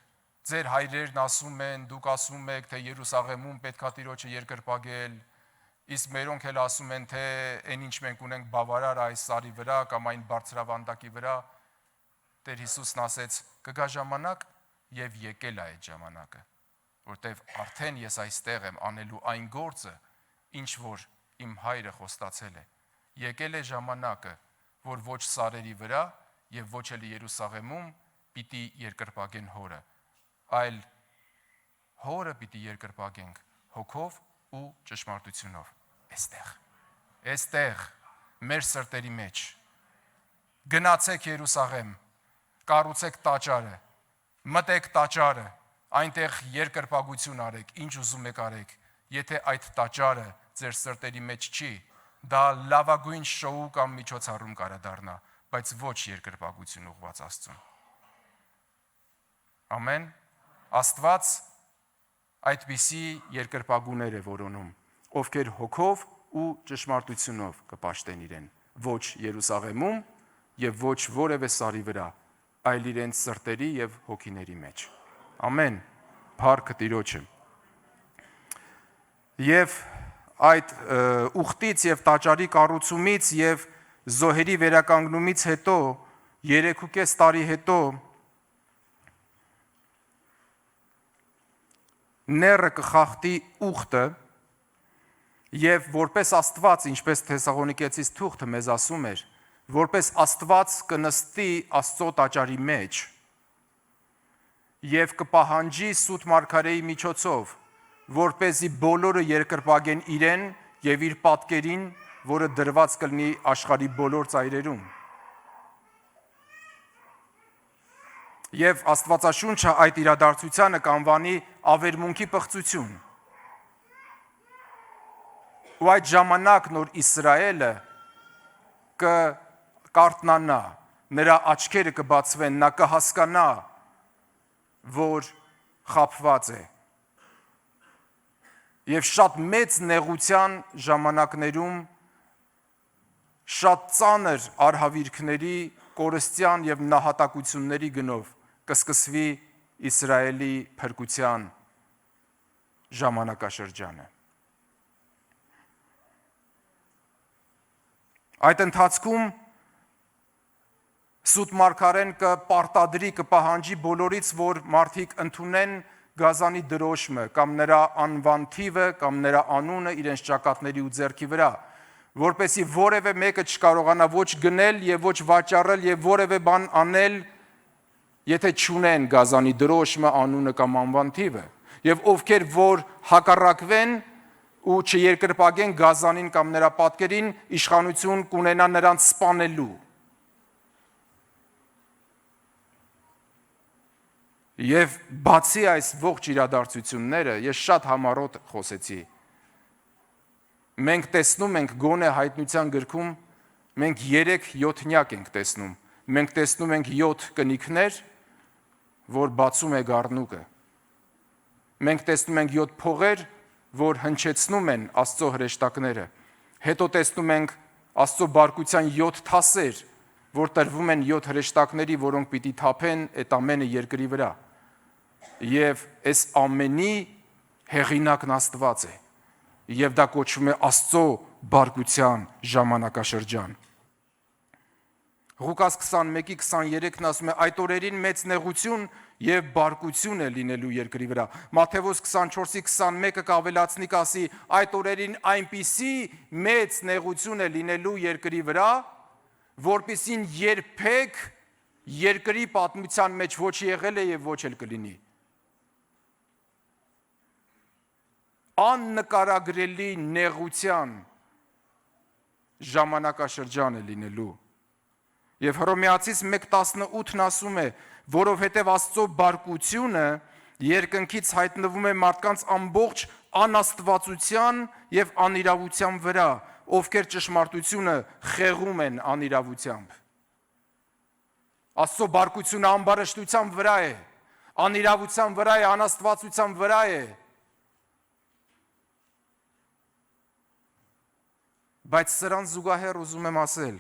ձեր հայրերն ասում են, դուք ասում եք, թե Երուսաղեմում պետքա Տիրոջը երկրպագել, իսկ մերոնք էլ ասում են, թե այն ինչ մենք ունենք բավարար այս սարի վրա կամ այն բարձրավանդակի վրա, Տեր Հիսուսն ասեց, կգա ժամանակ եւ եկել է այդ ժամանակը, որտեվ արդեն ես այստեղ եմ անելու այն գործը, ինչ որ իմ հայրը խոստացել է։ Եկել է ժամանակը, որ ոչ սարերի վրա եւ ոչ էլ Երուսաղեմում պիտի երկրպագեն հորը, այլ հորը պիտի երկրպագենք հոգով ու ճշմարտությունով։ Այստեղ մեր սրտերի մեջ գնացեք Երուսաղեմ, կառուցեք տաճարը, մտեք տաճարը, այնտեղ երկրպագություն արեք, ինչ ուզում եք արեք, եթե այդ տաճարը ձեր սրտերի մեջ չի, դա լավագույն շոու կամ միջոցառում կարա դառնա, բայց ոչ երկրպագություն ուղղված Աստծուն։ Ամեն։ Աստված այդպիսի երկրպագուներ է որոնում, ովքեր հոգով ու ճշմարտությունով կպաշտեն իրեն, ոչ Երուսաղեմում եւ ոչ որևէ սարի վրա, այլ իրենց սրտերի եւ հոգիների մեջ։ Ամեն։ Փառք Տիրոջը։ Եվ այդ ուխտից եւ տաճարի կառուցումից եւ զոհերի վերականգնումից հետո 3.5 տարի հետո ները կխախտի ուխտը եւ որպես Աստված, ինչպես Թեսաղոնիկեցիս թուղթը մեզ ասում էր, որպես Աստված կնստի Աստծո տաճարի մեջ եւ կպահանջի սուտ մարգարեի միջոցով, որպեսզի բոլորը երկրպագեն իրեն եւ իր պատկերին, որը դրված կլինի աշխարհի բոլոր ծայրերում։ Եվ Աստվածաշունչը այդ իրադարձությանը կանվանի ավերմունքի պղծություն։ Ու այդ ժամանակ նոր Իսրայելը կկարտնանա, նրա աչքերը կբացվեն, նա կհասկանա, որ խաբված է։ Եվ շատ մեծ նեղության ժամանակներում շատ ծանր արհավիրքների, կորստյան եւ նահատակությունների գնով կսկսվի Իսրայելի փրկության ժամանակաշրջանը։ Այդ ընթացքում սուտ մարգարեն կպարտադրի, կպահանջի բոլորից, որ մարդիկ ընդունեն գազանի դրոշմը կամ նրա անվան թիվը կամ նրա անունը իրենց ճակատների ու ձեռքի վրա, որպեսզի որևէ մեկը չկարողանա ոչ գնել եւ ոչ վաճառել եւ որևէ բան անել, եթե չունեն գազանի դրոշմը, անունը կամ անվան թիվը, եւ ովքեր որ հակառակվեն ու չերկրպագեն գազանին կամ նրա պատկերին, իշխանություն կունենա նրանց սպանելու։ Եվ բացի այս ողջ իրադարձությունները, ես շատ համառոտ խոսեցի։ Մենք տեսնում ենք գոնե հայտնության գրքում, մենք 3-7 ենք տեսնում։ Մենք տեսնում ենք 7 կնիքներ, որ բացում է գառնուկը։ Մենք տեսնում ենք 7 փողեր, որ հնչեցնում են Աստծո հրեշտակները։ Հետո տեսնում ենք Աստծո բարկության 7 թասեր, որ տրվում են 7 հրեշտակների, որոնք պիտի թափեն այդ ամենը երկրի վրա։ Եվ այս ամենի հեղինակն Աստված է։ Եվ դա կոչվում է Աստծո բարկության ժամանակաշրջան։ Ղուկաս 21:23-ն ասում է. այդ օրերին մեծ նեղություն եւ բարկություն է լինելու երկրի վրա։ Մատթեոս 24:21-ը կավելացնի կասի. այդ օրերին այնպիսի մեծ նեղություն է լինելու երկրի վրա, որպեսզի երբեք երկրի պատմության մեջ ոչ եղել է եւ ոչ էլ կլինի։ Աննկարագրելի նեղության ժամանակաշրջան է լինելու։ Եվ Հռոմեացիս 1:18-ն ասում է, որովհետև Աստծո բարկությունը երկնքից հայտնվում է մարդկանց ամբողջ անաստվածության եւ անիրավության վրա, ովքեր ճշմարտությունը խեղում են անիրավությամբ։ Աստծո բարկությունը ամբարշտության վրա է, անիրավության վրա է, անաստվածության վրա է։ Բայց սրան զուգահեռ ուզում եմ ասել,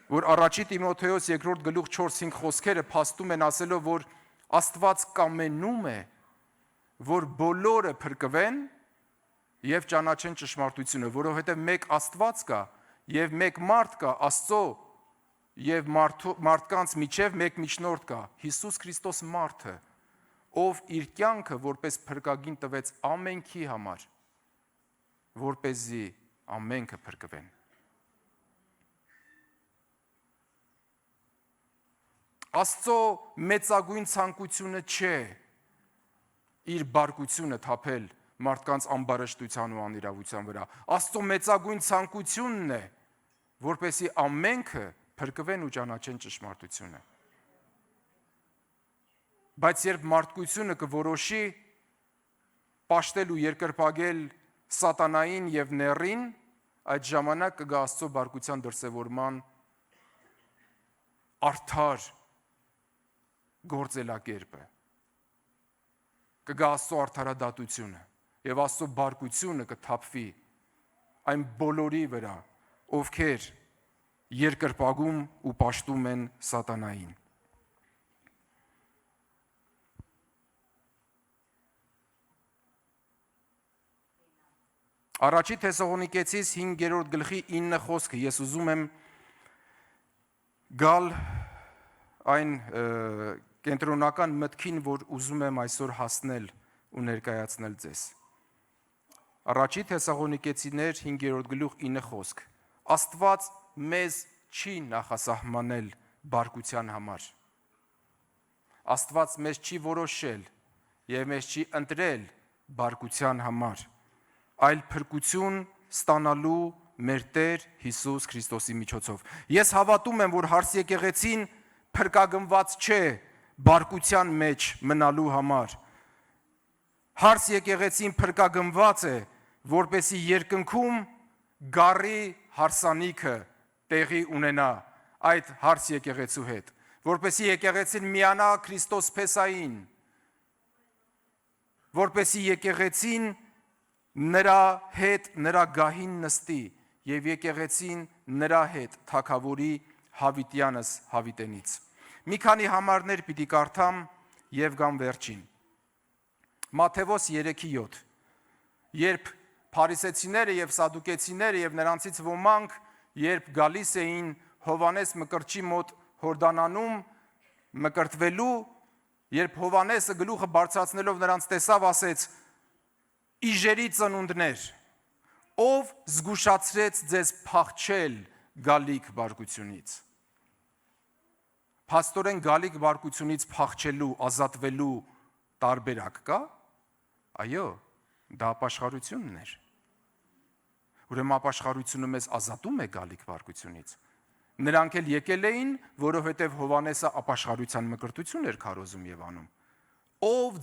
որ առաջի Տիմոթեոս 2:4-5 խոսքերը փաստում են ասելով, որ Աստված կամենում է, որ բոլորը փրկվեն եւ ճանաչեն ճշմարտությունը, որովհետեւ մեկ Աստված կա եւ մեկ մարդ կա Աստծո եւ մարդկանց միջև մեկ միջնորդ կա, Հիսուս Քրիստոս մարդը, ով իր կյանքը որպես փրկագին տվեց ամենքի համար, որպեսզի ամենքը փրկվեն։ Աստծո մեծագույն ցանկությունը չէ իր բարկությունը թափել մարդկանց ամբարշտության ու անիրավության վրա։ Աստծո մեծագույն ցանկությունն է, որպեսզի ամենքը փրկվեն ու ճանաչեն ճշմարտությունը։ Բայց երբ մարդկությունը կորոշի պաշտել ու երկրպագել սատանային եւ նեռին, այդ ժամանակ կգա Աստծո բարկության դրսևորման արդար գործելակերպը, կգա Աստծո արդարադատությունը եւ Աստծո բարկությունը կթափվի այն բոլորի վրա, ովքեր երկրպագում ու պաշտում են սատանային։ Առաջի Թեսաղոնիկեցիս 5:9 խոսքը ես ուզում եմ գալ այն կենտրոնական մտքին, որ ուզում եմ այսօր հասնել ու ներկայացնել ձեզ։ Առաջի Թեսաղոնիկեցիներ 5:9 խոսք. Աստված մեզ չի նախասահմանել բարկության համար։ Աստված մեզ չի որոշել եւ մեզ չի ընտրել բարկության համար, այլ փրկություն ստանալու մեր Տեր Հիսուս Քրիստոսի միջոցով։ Ես հավատում եմ, որ Հարս եկեղեցին փրկագնված չէ բարկության մեջ մնալու համար։ Հարս եկեղեցին փրկագնված է, որպեսզի երկնքում գառի հարսանիքը տեղի ունենա այդ Հարս եկեղեցու հետ, որպեսզի եկեղեցին միանա Քրիստոս Փեսային, որպեսզի եկեղեցին նրա հետ նրա գահին նստի եւ եկեղեցին նրա հետ թագավորի հավիտյանս հավիտենից։ Մի քանի համարներ պիտի կարդամ եւ գամ վերջին։ Մատթեոս 3:7 Երբ փարիսեցիները եւ սադուկեցիները եւ նրանցից ոմանք երբ գալիս էին Հովանես Մկրտչի մոտ Հորդանանում մկրտվելու, երբ Հովանեսը գլուխը բարձրացնելով նրանց տեսավ, ասեց. Իժերի ծնունդներ, ով զգուշացրեց ձեզ փախչել գալիք բարկությունից։ Փաստորեն գալիք բարկությունից փախչելու, ազատվելու տարբերակ կա։ Այո, դա ապաշխարությունն էր։ Ուրեմն ապաշխարությունը մեզ ազատում է գալիք բարկությունից։ Նրանք էլ եկել էին, որովհետև Հովանեսը ապաշխարության մկրտություն էր քարոզում եւ անում։ ով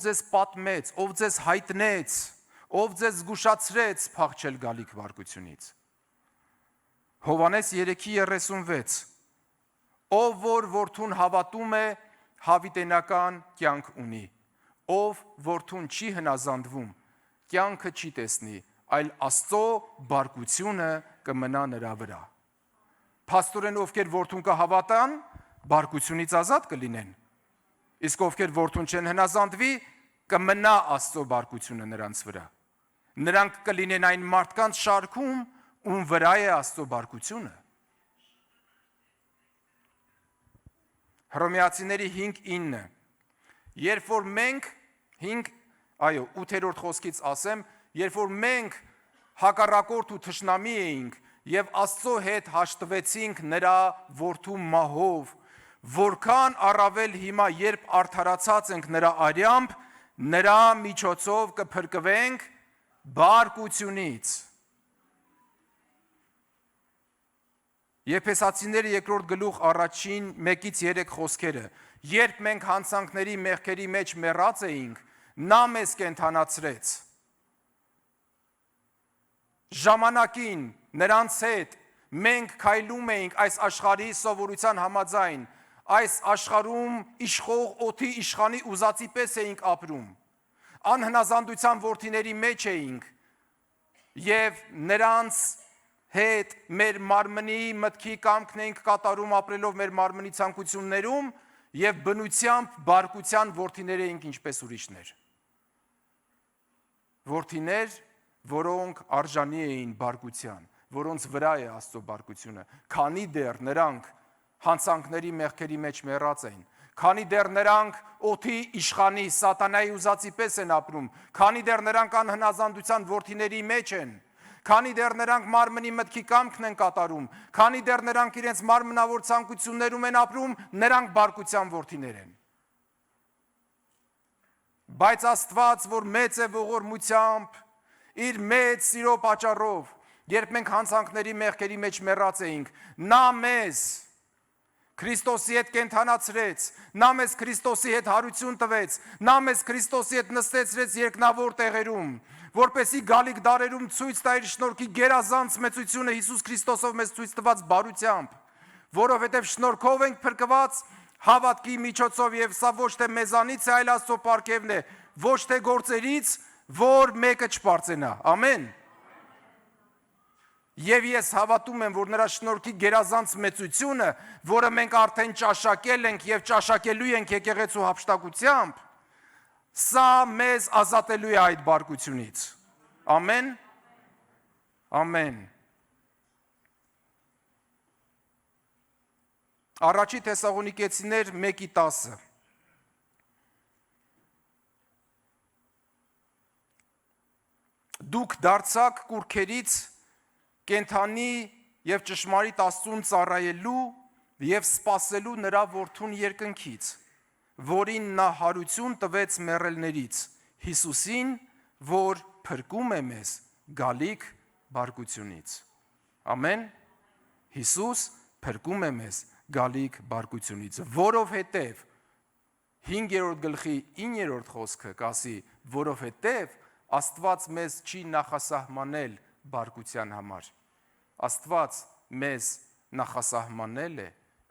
ձեզ պատմեց, ով ձեզ հայտնեց, ով ձեզ զգուշացրեց փախչել գալիք բարկությունից։ Հովհաննես 3:36 Ով որ որդուն հավատում է, հավիտենական կյանք ունի, ով որդուն չի հնազանդվում, կյանքը չի տեսնի, այլ Աստծո բարկությունը կմնա նրա վրա։ Փաստորեն ովքեր որդուն կհավատան, բարկությունից ազատ կլինեն, իսկ ովքեր որդուն չեն հնազանդվի, կմնա Աստծո բարկությունը նրանց վրա։ Նրանք կլինեն այն մարդկանց շարքում, ում վրա է Աստծո բարկությունը։ Հռոմեացիների 5:9 Երբ որ մենք 8-րդ խոսքից ասեմ, երբ որ մենք հակառակորդ ու թշնամի էինք եւ Աստծո հետ հաշտվեցինք նրա որդու մահով, որքան առավել հիմա, երբ արդարացած ենք նրա արյամբ, նրա միջոցով կփրկվենք բարկությունից։ Եփեսացիների 2-րդ 1-3 խոսքերը. Երբ մենք հանցանքների մեղքերի մեջ մեռած էինք, նա մեզ կենդանացրեց։ Ժամանակին նրանց հետ մենք քայլում էինք այս աշխարհի սովորության համաձայն, այս աշխարհում իշխող օդի իշխանի ուզածի պես էինք ապրում, անհնազանդության որդիների մեջ էինք եւ նրանց հետ մեր մարմնի մտքի կամքն էինք կատարում ապրելով մեր մարմնի ցանկություններում եւ բնությամբ բարկության որդիներ էինք ինչպես ուրիշներ։ Որդիներ, որոնք արժանի էին բարկության, որոնց վրա է Աստծո բարկությունը, քանի դեռ նրանք հանցանքների մեղքերի մեջ մեռած էին, քանի դեռ նրանք օդի իշխանի սատանայի ուզածի պես են ապրում, քանի դեռ նրանք անհնազանդության որդիների մեջ են, քանի դեռ նրանք մարմնի մտքի կամքն են կատարում, քանի դեռ նրանք իրենց մարմնավոր ցանկություններում են ապրում, նրանք բարկության որդիներ են։ Բայց Աստված, որ մեծ է ողորմությամբ, իր մեծ սիրո պատճառով, երբ մենք հանցանքների մեղքերի մեջ մեռած էինք, նա մեզ Քրիստոսի հետ կենդանացրեց, նա մեզ Քրիստոսի հետ հարություն տվեց, նա մեզ Քրիստոսի հետ նստեցրեց երկնավոր տեղերում, որպեսզի գալիք դարերում ցույց տա իր շնորհքի գերազանց մեծությունը Հիսուս Քրիստոսով մեզ ցույց տված բարությամբ, որովհետև շնորհքով ենք փրկված հավատքի միջոցով եւ սա ոչ թե մեզանից է, այլ Աստծո պարգևն է, ոչ թե գործերից, որ մեկը չպարծենա։ Ամեն։ Եվ ես հավատում եմ, որ նրա շնորհքի գերազանց մեծությունը, որը մենք արդեն ճաշակել ենք եւ ճաշակելու ենք եկեղեցու հափշտակությամբ, սա մեզ ազատելու է այդ բարկությունից։ Ամեն։ Ամեն։ Առաջի Թեսաղոնիկեցիներ 1:10 Դուք դարձաք կուռքերից կենդանի եւ ճշմարիտ Աստծուն ծառայելու եւ սպասելու նրա որդուն երկնքից, որին նա հարություն տվեց մեռելներից, Հիսուսին, որ փրկում է մեզ գալիք բարկությունից։ Ամեն։ Հիսուս փրկում է մեզ գալիք բարկությունից, որովհետև 5-րդ գլխի 9-րդ խոսքը կասի, որովհետև Աստված մեզ չի նախասահմանել բարկության համար։ Աստված մեզ նախասահմանել է,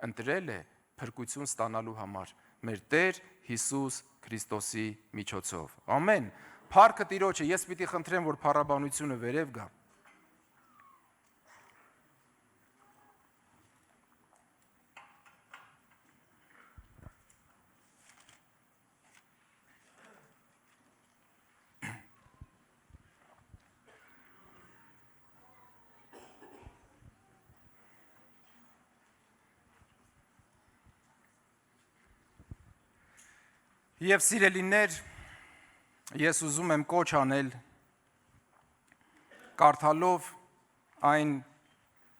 ընտրել է փրկություն ստանալու համար, մեր Տեր Հիսուս Քրիստոսի միջոցով։ Ամեն։ Փառքը Տիրոջը, ես պիտի խնդրեմ, որ փառաբանությունը վերև գա։ Եվ սիրելիներ, ես ուզում եմ կոչ անել, կարդալով այն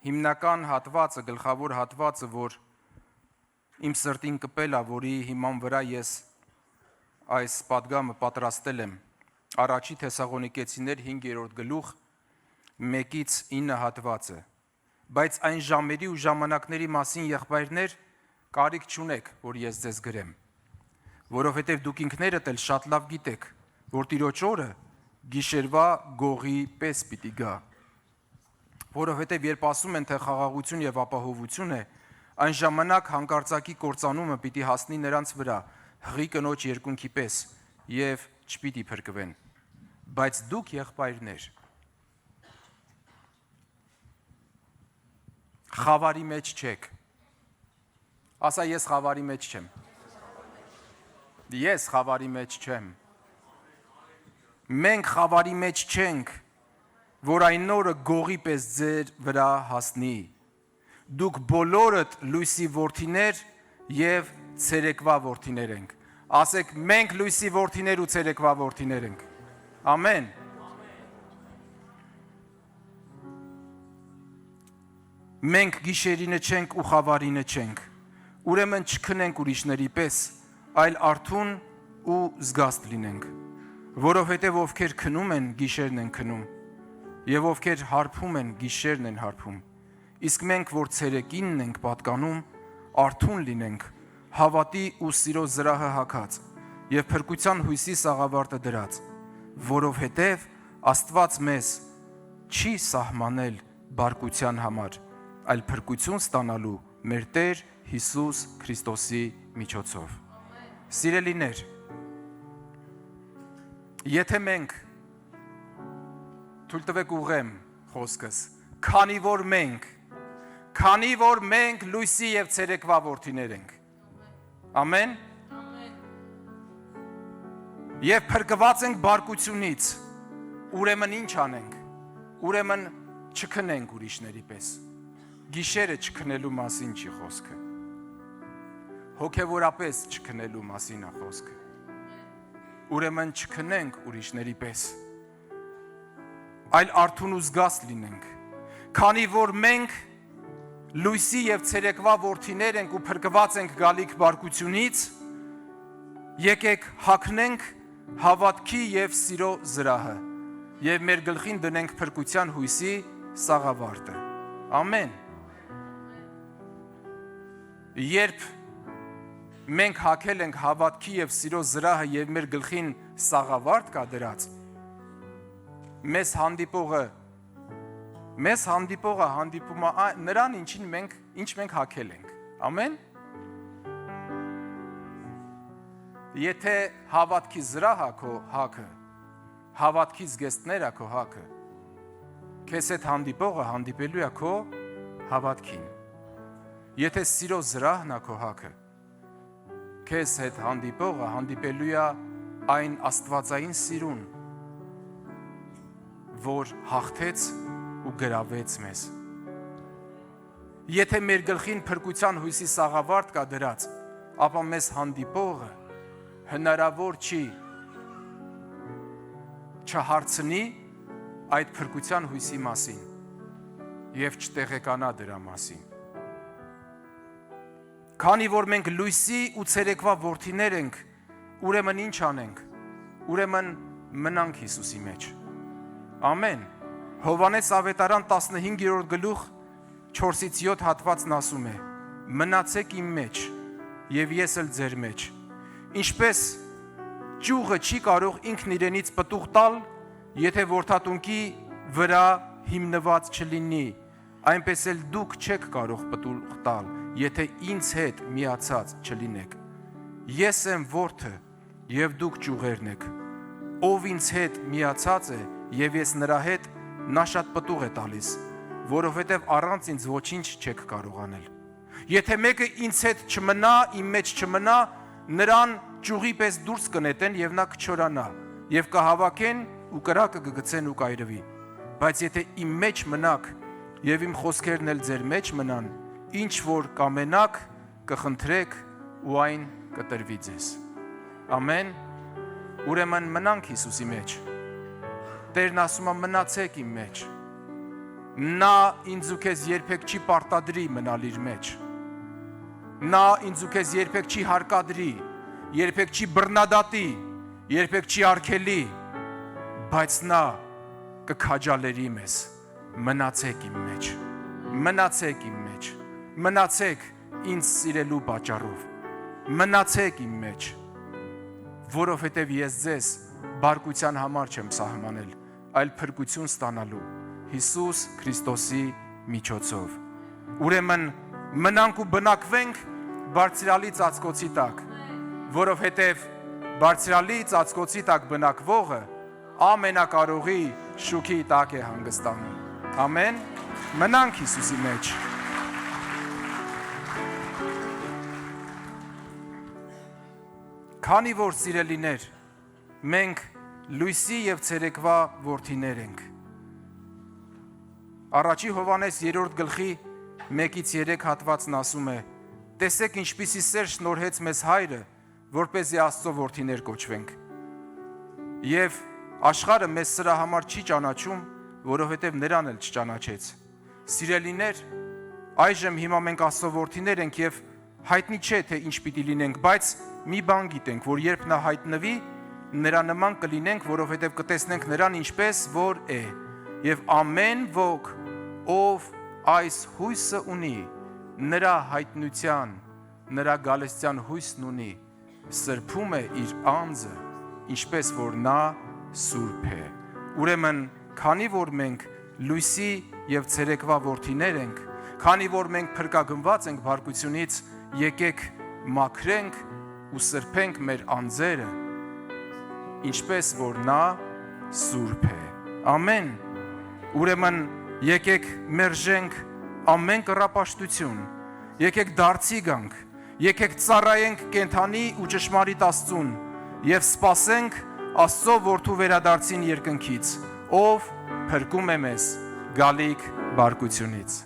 հիմնական հատվածը, գլխավոր հատվածը, որ իմ սրտին կպել է, որի հիման վրա ես այս պատգամը պատրաստել եմ, առաջի Թեսաղոնիկեցիներ 5-րդ գլուխ 1-9 հատվածը, բայց այն ժամերի ու ժամանակների մասին եղբայրներ կարիք չունեք, որ ես ձեզ գրեմ, որովհետև դուք ինքներդ էլ շատ լավ գիտեք, որ Տիրոջ օրը գիշերվա գողի պես պիտի գա։ Որովհետև երբ ասում են, թե խաղաղություն եւ ապահովություն է, այն ժամանակ հանկարծակի կործանումը պիտի հասնի նրանց վրա, հղի կնոջ երկունքի պես, եւ չպիտի փրկվեն։ Բայց դուք եղբայրներ, խավարի մեջ չեք։ Ասա, ես խավարի մեջ չեմ։ Ես խավարի մեջ չեմ։ Մենք խավարի մեջ չենք, որ այն օրը գողի պես ձեր վրա հասնի։ Դուք բոլորդ լույսի որդիներ եւ ցերեկվա որդիներ ենք։ Ասեք, մենք լույսի որդիներ ու ցերեկվա որդիներ ենք։ Ամեն։ Մենք գիշերինը չենք ու խավարինը չենք։ Ուրեմն չքնենք ուրիշների պես, այլ արթուն ու զգաստ լինենք, որովհետև ովքեր քնում են, գիշերն են քնում, եւ ովքեր հարբում են, գիշերն են հարբում։ Իսկ մենք, որ ցերեկինն ենք պատկանում, արթուն լինենք, հավատի ու սիրո զրահը հագած եւ փրկության հույսի սաղավարտը դրած, որովհետև Աստված մեզ չի սահմանել բարկության համար, այլ փրկություն ստանալու մեր Տեր Հիսուս Քրիստոսի միջոցով։ Սիրելիներ, եթե մենք թույլ տվեք ուղեմ խոսքս, քանի որ մենք լույսի եւ ցերեկվա որդիներ ենք։ Ամեն։ Եվ փրկված ենք բարկությունից, ուրեմն ինչ անենք։ Ուրեմն չքնենք ուրիշների պես։ Գիշերը չքնելու մասին չի խոսքը։ Հոգևորապես չքնելու մասին է խոսքը։ Ուրեմն չքնենք ուրիշների պես, այլ արթուն ու զգաստ լինենք, քանի որ մենք լույսի եւ ցերեկվա որդիներ ենք ու փրկված ենք գալիք բարկությունից, եկեք հագնենք հավատքի եւ սիրո զրահը եւ մեր գլխին դնենք փրկության հույսի սաղավարտը։ Ամեն։ Երբ մենք հագել ենք հավատքի եւ սիրո զրահը եւ մեր գլխին սաղավարտ կա դրած, մեզ հանդիպողը հանդիպում է նրան, ինչ մենք հագել ենք։ Ամեն։ Եթե հավատքի զրահը քո հագը, հավատքի զգեստները քո հագը, քեզ հետ հանդիպողը հանդիպելու է քո հավատքին։ Եթե սիրո զրահն է քո հագը, քեզ հետ հանդիպողը հանդիպելու է այն աստվածային սիրուն, որ հաղթեց ու գրավեց մեզ։ Եթե մեր գլխին փրկության հույսի սաղավարտ կա դրած, ապա մեզ հանդիպողը հնարավոր չի չհարցնի այդ փրկության հույսի մասին եւ չտեղեկանա դրա մասին։ Քանի որ մենք լույսի ու ցերեկվա որդիներ ենք, ուրեմն ինչ անենք։ Ուրեմն մնանք Հիսուսի մեջ։ Ամեն։ Հովհաննես ավետարան 15-րդ գլուխ 4-7 հատվածն ասում է. մնացեք իմ մեջ եւ ես էլ ձեր մեջ։ Ինչպես ճյուղը չի կարող ինքն իրենից պտուղ տալ, եթե որդատունկի վրա հիմնված չլինի, այնպես էլ դուք չեք կարող պտուղ տալ, եթե ինձ հետ միացած չլինեք։ Ես եմ որդը եւ դուք ճյուղերն եք։ Ով ինձ հետ միացած է եւ ես նրա հետ, նա շատ պտուղ է տալիս, որովհետև առանց ինձ ոչինչ չեք կարող անել։ Եթե մեկը ինձ հետ չմնա, իմ մեջ չմնա, նրան ճյուղի պես դուրս կնետեն եւ նա կչորանա, եւ կհավաքեն ու կրակը կգցեն ու կայրվի։ Բայց եթե իմ մեջ մնաք եւ իմ խոսքերն էլ ձեր մեջ մնան, ինչ որ կամենաք, կխնդրեք ու այն կտրվի ձեզ։ Ամեն։ Ուրեմն մնանք Հիսուսի մեջ։ Տերն ասում է մնացեք իմ մեջ։ Նա ինձ ու քեզ երբեք չի պարտադրի մնալ իր մեջ։ Նա ինձ ու քեզ երբեք չի հարկադրի, երբեք չի բռնադատի, երբեք չի արգելի, բայց նա կքաջալերի մեզ։ Մնացեք իմ մեջ։ Մնացեք իմ մեջ։ Մնացեք ինձ սիրելու պատճառով։ Մնացեք իմ մեջ։ որովհետև ես ձեզ բարկության համար չեմ սահմանել, այլ փրկություն ստանալու Հիսուս Քրիստոսի միջոցով։ Ուրեմն մնանք ու բնակվենք բարձրալի ծածկոցի տակ, որովհետև բարձրալի ծածկոցի տակ բնակվողը ամենակարողի շուքի տակ է հանգստանում։ Ամեն։ Մնանք Հիսուսի մեջ։ Քանի որ սիրելիներ, մենք լույսի և ցերեկվա որդիներ ենք։ Առաջի Հովհաննես 3 գլխի 1-3 հատվածն ասում է. տեսեք ինչպիսի սեր շնորհեց մեզ Հայրը, որպեսզի Աստծո որդիներ կոչվենք։ Եվ աշխարհը մեզ սրա համար չի ճանաչում, որովհետև նրան էլ չճանաչեց։ Սիրելիներ, այժմ հիմա մենք Աստծո որդիներ ենք եւ հայտնի չէ թե ինչ պիտի լինենք, բայց մի բան գիտենք, որ երբ նա հայտնվի, նրա նման կլինենք, որովհետև կտեսնենք նրան ինչպես որ է։ Եվ ամեն ոք, ով այս հույսը ունի, նրա հայտնության, նրա գալստյան հույսն ունի, սրբում է իր անձը, ինչպես որ նա սուրբ է։ Ուրեմն, քանի որ մենք լույսի եւ ցերեկվա որդիներ ենք, քանի որ մենք փրկագնված ենք բարկությունից, եկեք մաքրենք ու սրբենք մեր անձերը, ինչպես որ նա սուրբ է։ Ամեն։ Ուրեմն եկեք մերժենք ամեն կռապաշտություն, եկեք դարձի գանք, եկեք ծառայենք կենդանի ու ճշմարիտ Աստծուն եւ սպասենք Աստծո որդու վերադարձին երկնքից, ով փրկում է մեզ գալիք բարկությունից։